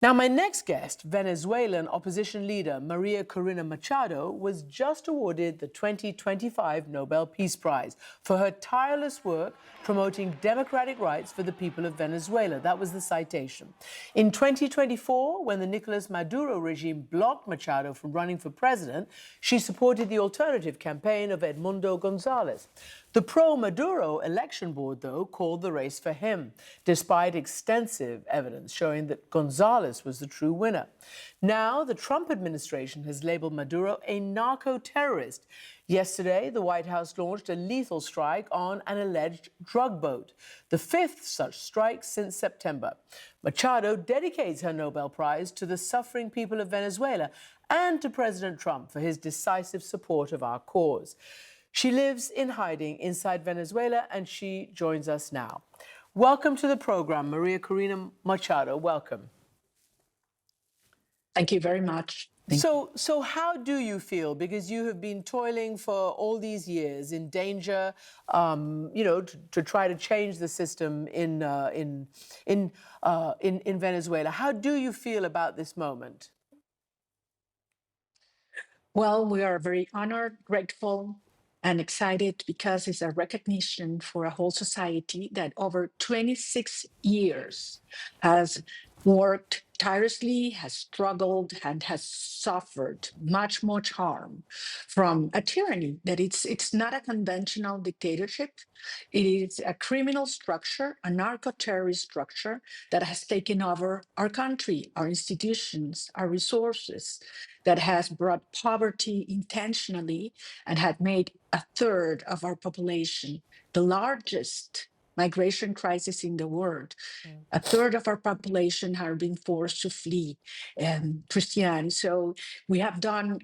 Now, my next guest, Venezuelan opposition leader Maria Corina Machado, was just awarded the 2025 Nobel Peace Prize for her tireless work promoting democratic rights for the people of Venezuela. That was the citation. In 2024, when the Nicolas Maduro regime blocked Machado from running for president, she supported the alternative campaign of Edmundo Gonzalez. The pro-Maduro election board, though, called the race for him, despite extensive evidence showing that Gonzalez was the true winner. Now, the Trump administration has labeled Maduro a narco-terrorist. Yesterday, the White House launched a lethal strike on an alleged drug boat, the fifth such strike since September. Machado dedicates her Nobel Prize to the suffering people of Venezuela and to President Trump for his decisive support of our cause. She lives in hiding inside Venezuela, and she joins us now. Welcome to the program, Maria Corina Machado. Welcome. Thank you very much. So how do you feel? Because you have been toiling for all these years in danger, to try to change the system in Venezuela. How do you feel about this moment? Well, we are very honored, grateful, and excited because it's a recognition for a whole society that over 26 years has worked tirelessly, has struggled, and has suffered much harm from a tyranny that it's not a conventional dictatorship. It is a criminal structure, a narco-terrorist structure that has taken over our country, our institutions, our resources, that has brought poverty intentionally and had made a third of our population the largest migration crisis in the world. A third of our population have been forced to flee Christian. So we have done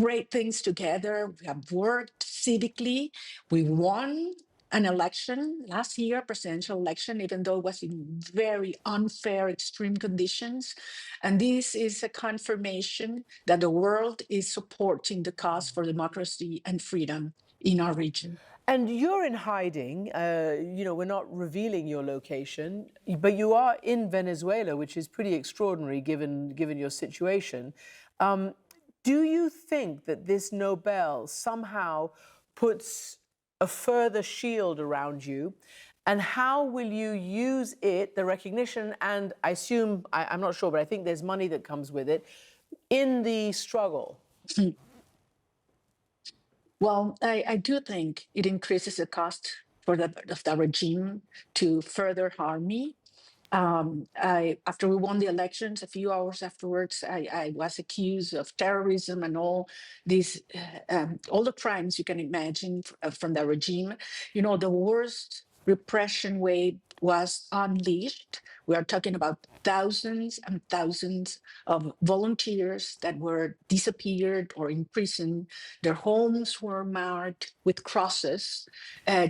great things together. We have worked civically. We won an election last year, presidential election, even though it was in very unfair, extreme conditions. And this is a confirmation that the world is supporting the cause for democracy and freedom in our region. And you're in hiding. We're not revealing your location, but you are in Venezuela, which is pretty extraordinary given your situation. Do you think that this Nobel somehow puts a further shield around you? And how will you use it, the recognition, and I assume, I'm not sure, but I think there's money that comes with it, in the struggle? Well, I do think it increases the cost for the regime to further harm me. After we won the elections, a few hours afterwards, I was accused of terrorism and all these, all the crimes you can imagine from the regime. You know, the worst repression wave was unleashed. We are talking about thousands and thousands of volunteers that were disappeared or imprisoned. Their homes were marked with crosses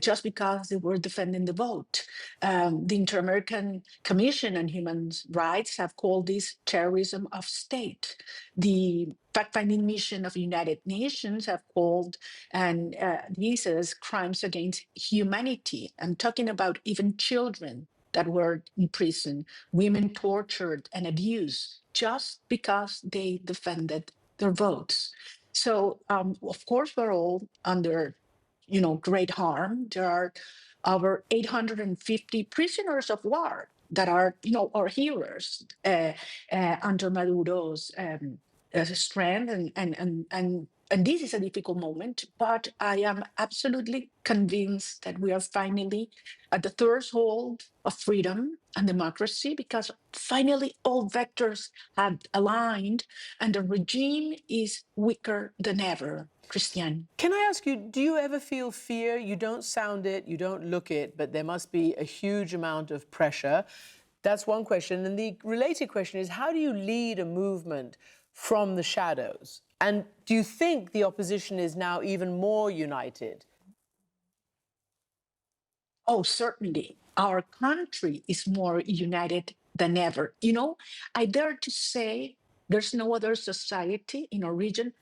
just because they were defending the vote. The Inter-American Commission on Human Rights have called this terrorism of state. The fact-finding mission of the United Nations have called and these as crimes against humanity. I'm talking about even children that were in prison, women tortured and abused just because they defended their votes. So, of course, we're all under, great harm. There are over 850 prisoners of war that are, our heroes under Maduro's strength, and this is a difficult moment. But I am absolutely convinced that we are finally at the threshold of freedom and democracy, because finally all vectors have aligned, and the regime is weaker than ever. Christian. Can I ask you, do you ever feel fear? You don't sound it, you don't look it, but there must be a huge amount of pressure. That's one question. And the related question is, how do you lead a movement from the shadows? And do you think the opposition is now even more united? Oh, certainly. Our country is more united than ever. I dare to say there's no other society in our region,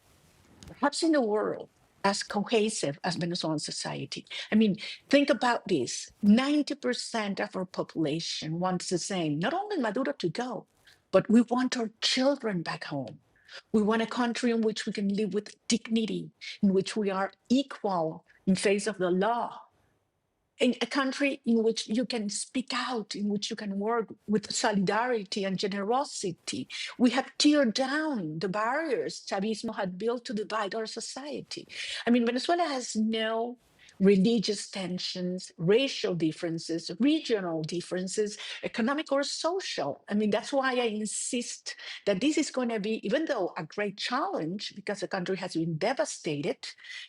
perhaps in the world, as cohesive as Venezuelan society. I mean, think about this. 90% of our population wants the same, not only Maduro to go, but we want our children back home. We want a country in which we can live with dignity, in which we are equal in face of the law, in a country in which you can speak out, in which you can work with solidarity and generosity. We have teared down the barriers Chavismo had built to divide our society. I mean, Venezuela has no religious tensions, racial differences, regional differences, economic or social. I mean, that's why I insist that this is going to be, even though a great challenge, because the country has been devastated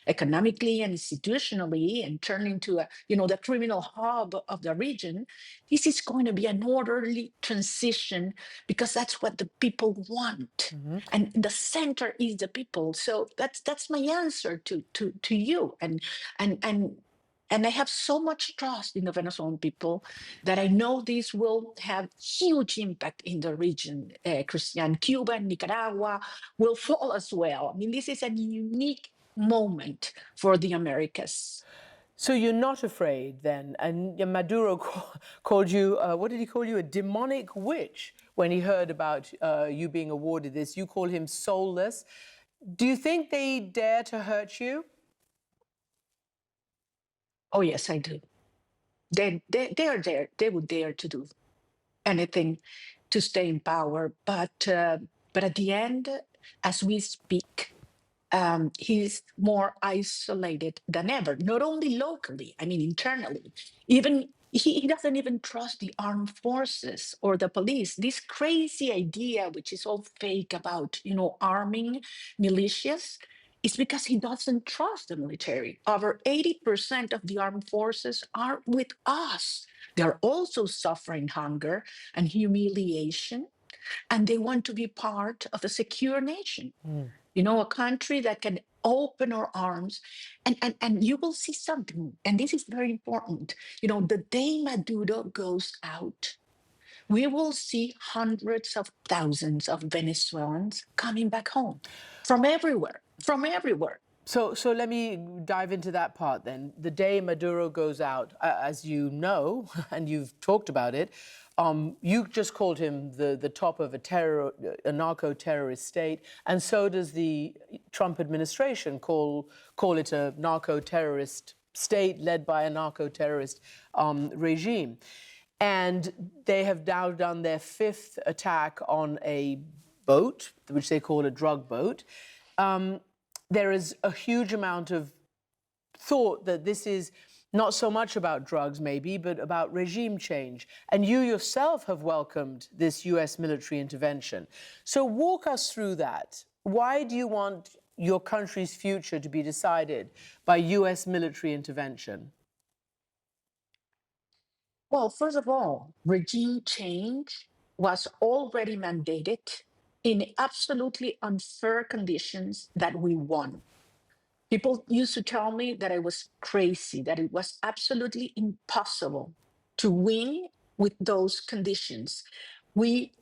economically and institutionally and turned into a, the criminal hub of the region, this is going to be an orderly transition because that's what the people want. And the center is the people. So that's my answer to you. And I have so much trust in the Venezuelan people that I know this will have huge impact in the region. Christian, Cuba and Nicaragua will fall as well. I mean, this is a unique moment for the Americas. So you're not afraid then? And Maduro called you, what did he call you? A demonic witch when he heard about you being awarded this. You call him soulless. Do you think they dare to hurt you? Oh, yes, I do. They are there. They would dare to do anything to stay in power. But at the end, as we speak, he's more isolated than ever, not only locally, I mean, internally. Even he doesn't even trust the armed forces or the police. This crazy idea, which is all fake about, arming militias, is because he doesn't trust the military. Over 80% of the armed forces are with us. They're also suffering hunger and humiliation, and they want to be part of a secure nation. A country that can open our arms, and you will see something, and this is very important. The day Maduro goes out, we will see hundreds of thousands of Venezuelans coming back home from everywhere, from everywhere. So let me dive into that part then. The day Maduro goes out, as you know, and you've talked about it, you just called him the top of a narco-terrorist state, and so does the Trump administration call it a narco-terrorist state led by a narco-terrorist regime. And they have now done their 5th attack on a boat, which they call a drug boat. There is a huge amount of thought that this is not so much about drugs, maybe, but about regime change. And you yourself have welcomed this US military intervention. So walk us through that. Why do you want your country's future to be decided by US military intervention? Well, first of all, regime change was already mandated in absolutely unfair conditions that we won. People used to tell me that I was crazy, that it was absolutely impossible to win with those conditions. We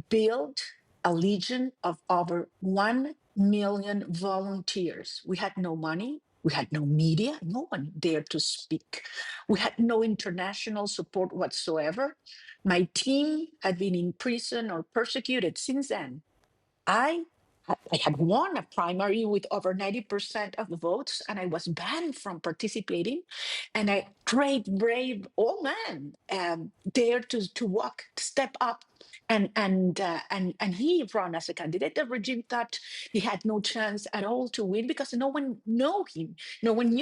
built a legion of over 1 million volunteers. We had no money. We had no media. No one dared to speak. We had no international support whatsoever. My team had been in prison or persecuted since then. I had won a primary with over 90% of the votes, and I was banned from participating. And a great, brave old man dared to walk, step up, and he ran as a candidate. The regime thought he had no chance at all to win because no one knew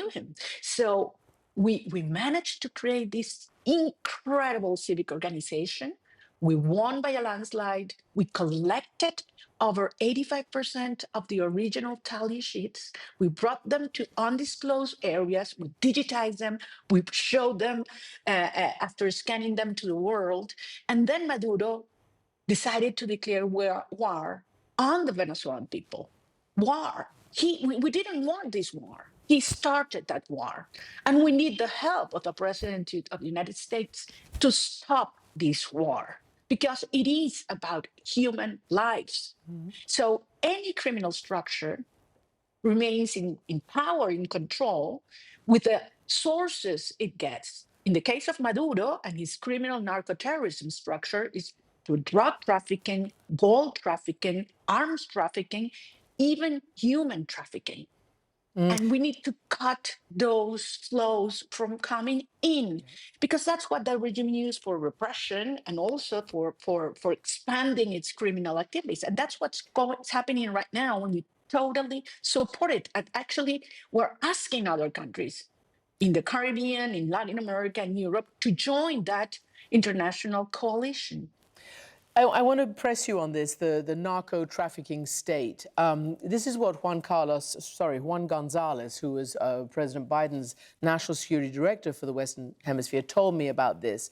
him. So we managed to create this incredible civic organization. We won by a landslide. We collected over 85% of the original tally sheets. We brought them to undisclosed areas. We digitized them. We showed them after scanning them to the world. And then Maduro decided to declare war on the Venezuelan people. War. We didn't want this war. He started that war. And we need the help of the President of the United States to stop this war, because it is about human lives. So any criminal structure remains in power, in control, with the sources it gets. In the case of Maduro and his criminal narco-terrorism structure, is through drug trafficking, gold trafficking, arms trafficking, even human trafficking. And we need to cut those flows from coming in, because that's what the regime used for repression and also for expanding its criminal activities. And that's what's happening right now when you totally support it. And actually, we're asking other countries in the Caribbean, in Latin America, and Europe to join that international coalition. I want to press you on this, the narco trafficking state. This is what Juan Gonzalez, who was President Biden's national security director for the Western Hemisphere, told me about this,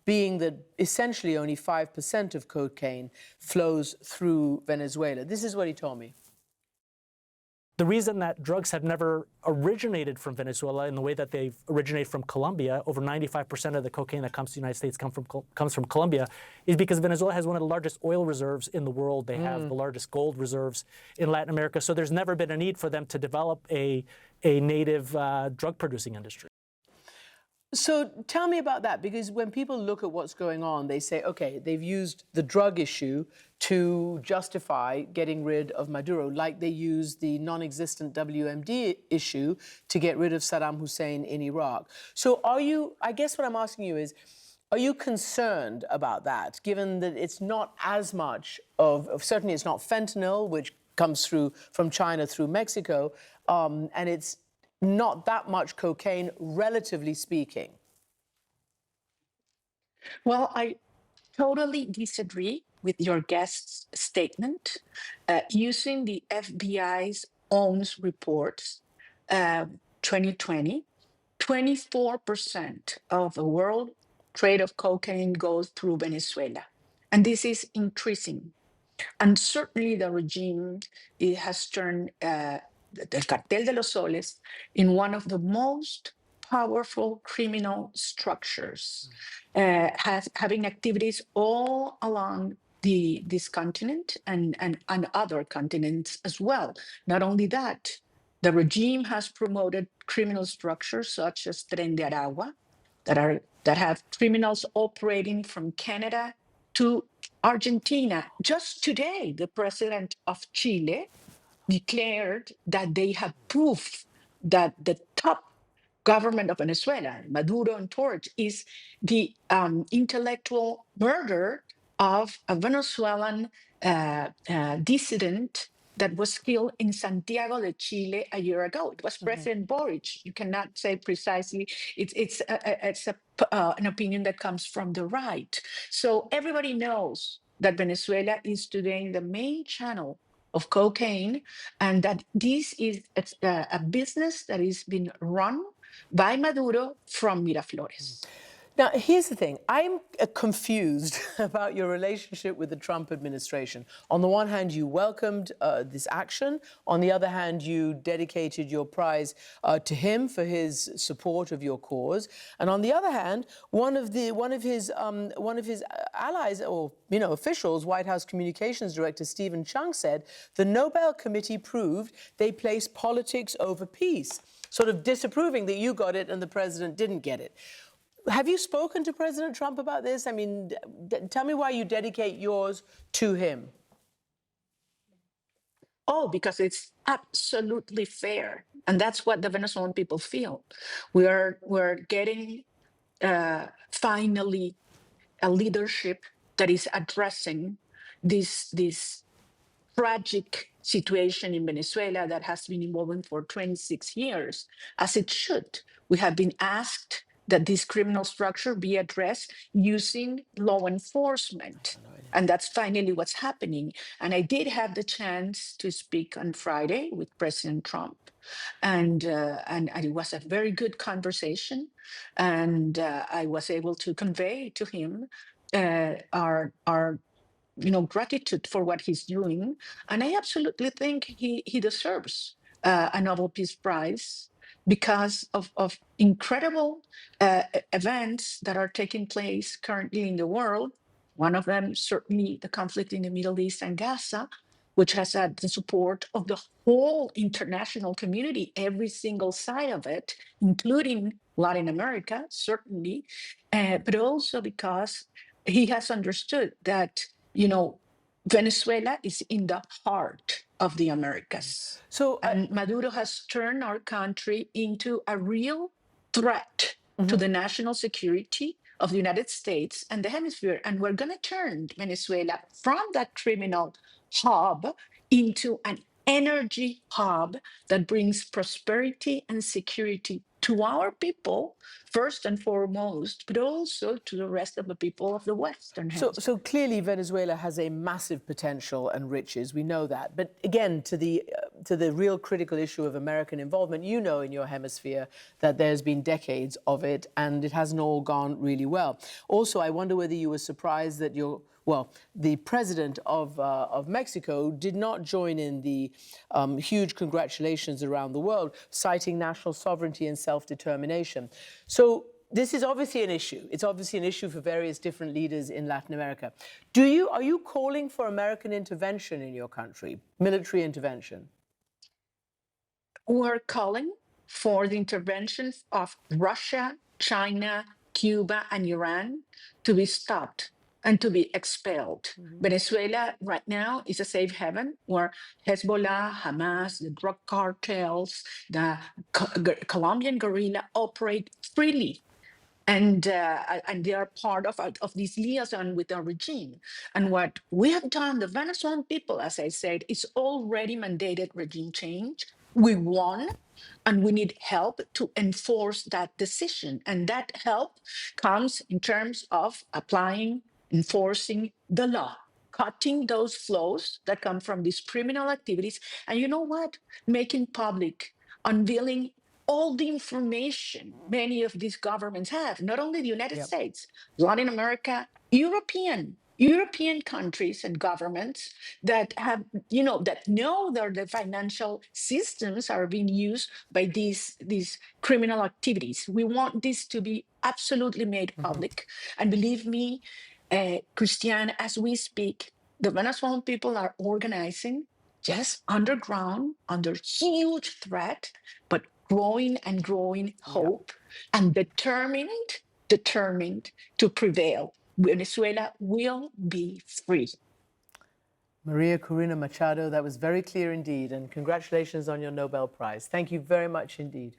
being that essentially only 5% of cocaine flows through Venezuela. This is what he told me. The reason that drugs have never originated from Venezuela in the way that they've originated from Colombia, over 95% of the cocaine that comes to the United States comes from Colombia, is because Venezuela has one of the largest oil reserves in the world. They have the largest gold reserves in Latin America. So there's never been a need for them to develop a native drug-producing industry. So tell me about that, because when people look at what's going on, they say, okay, they've used the drug issue to justify getting rid of Maduro, like they used the non-existent WMD issue to get rid of Saddam Hussein in Iraq. So I guess what I'm asking you is, are you concerned about that, given that it's not as much certainly it's not fentanyl, which comes through from China through Mexico, and it's not that much cocaine, relatively speaking? Well, I totally disagree with your guest's statement. Using the FBI's own reports, 2020, 24% of the world trade of cocaine goes through Venezuela. And this is increasing. And certainly the regime, it has turned the Cartel de los Soles in one of the most powerful criminal structures, having activities all along this continent and other continents as well. Not only that, the regime has promoted criminal structures such as Tren de Aragua, that have criminals operating from Canada to Argentina. Just today, the president of Chile declared that they have proof that the top government of Venezuela, Maduro and Torres, is the intellectual murder of a Venezuelan dissident that was killed in Santiago de Chile a year ago. It was President Boric. You cannot say precisely. It's an opinion that comes from the right. So everybody knows that Venezuela is today the main channel of cocaine, and that this is a business that is being run by Maduro from Miraflores. Now, here's the thing. I'm confused about your relationship with the Trump administration. On the one hand, you welcomed this action. On the other hand, you dedicated your prize to him for his support of your cause. And on the other hand, one of his allies or officials, White House Communications Director Stephen Chung, said the Nobel Committee proved they place politics over peace, sort of disapproving that you got it and the president didn't get it. Have you spoken to President Trump about this? I mean, tell me why you dedicate yours to him. Oh, because it's absolutely fair. And that's what the Venezuelan people feel. We're getting finally a leadership that is addressing this tragic situation in Venezuela that has been evolving for 26 years, as it should. We have been asked that this criminal structure be addressed using law enforcement. And that's finally what's happening. And I did have the chance to speak on Friday with President Trump. And it was a very good conversation. And I was able to convey to him our gratitude for what he's doing. And I absolutely think he deserves a Nobel Peace Prize because of incredible events that are taking place currently in the world. One of them, certainly the conflict in the Middle East and Gaza, which has had the support of the whole international community, every single side of it, including Latin America, certainly, but also because he has understood that, you know, Venezuela is in the heart of the Americas. So, And Maduro has turned our country into a real threat to the national security of the United States and the hemisphere. And we're going to turn Venezuela from that criminal hub into an energy hub that brings prosperity and security to our people, first and foremost, but also to the rest of the people of the Western Hemisphere. So clearly Venezuela has a massive potential and riches. We know that. But again, to the real critical issue of American involvement, you know, in your hemisphere that there's been decades of it, and it hasn't all gone really well. Also, I wonder whether you were surprised that the president of Mexico did not join in the huge congratulations around the world, citing national sovereignty and self-determination. So this is obviously an issue. It's obviously an issue for various different leaders in Latin America. Are you calling for American intervention in your country, military intervention? We're calling for the intervention of Russia, China, Cuba, and Iran to be stopped and to be expelled. Venezuela right now is a safe haven where Hezbollah, Hamas, the drug cartels, the Colombian guerrilla operate freely. And they are part of this liaison with the regime. And what we have done, the Venezuelan people, as I said, is already mandated regime change. We won, and we need help to enforce that decision. And that help comes in terms of applying, enforcing the law, cutting those flows that come from these criminal activities. And you know what? Making public, unveiling all the information many of these governments have, not only the United States, Latin America, European countries and governments that have, that know that the financial systems are being used by these criminal activities. We want this to be absolutely made public. And believe me, Christiane, as we speak, the Venezuelan people are organizing just underground, under huge threat, but growing and growing hope, and determined to prevail. Venezuela will be free. Maria Corina Machado, that was very clear indeed, and congratulations on your Nobel Prize. Thank you very much indeed.